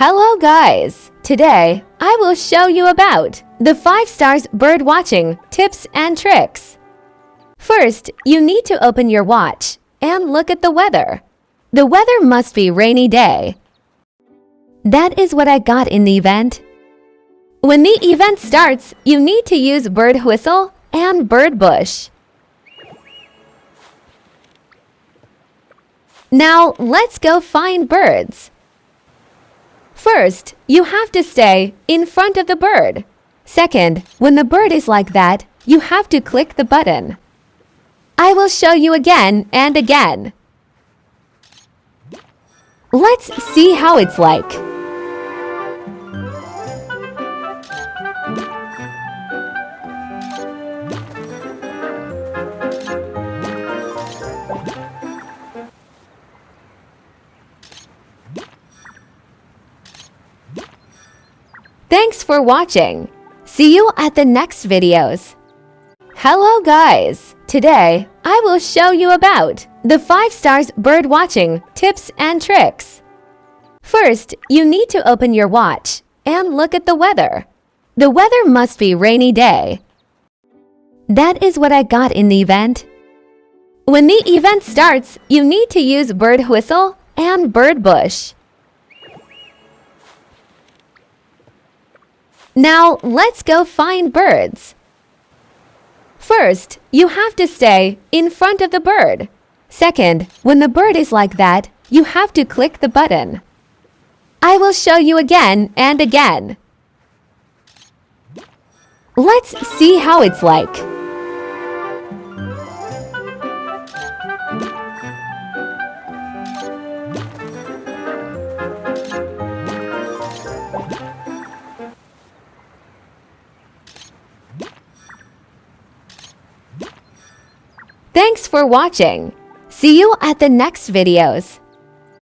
Hello guys! Today, I will show you about the 5 stars bird watching tips and tricks. First, you need to open your watch and look at the weather. The weather must be rainy day. That is what I got in the event. When the event starts, you need to use bird whistle and bird bush. Now, let's go find birds. First, you have to stay in front of the bird. Second, when the bird is like that, you have to click the button. I will show you again and again. Let's see how it's like. Thanks for watching. See you at the next videos. Hello guys! Today, I will show you about the 5 stars bird watching tips and tricks. First, you need to open your watch and look at the weather. The weather must be rainy day. That is what I got in the event. When the event starts, you need to use bird whistle and bird bush. Now, let's go find birds. First, you have to stay in front of the bird. Second, when the bird is like that, you have to click the button. I will show you again and again. Let's see how it's like. Thanks for watching. See you at the next videos.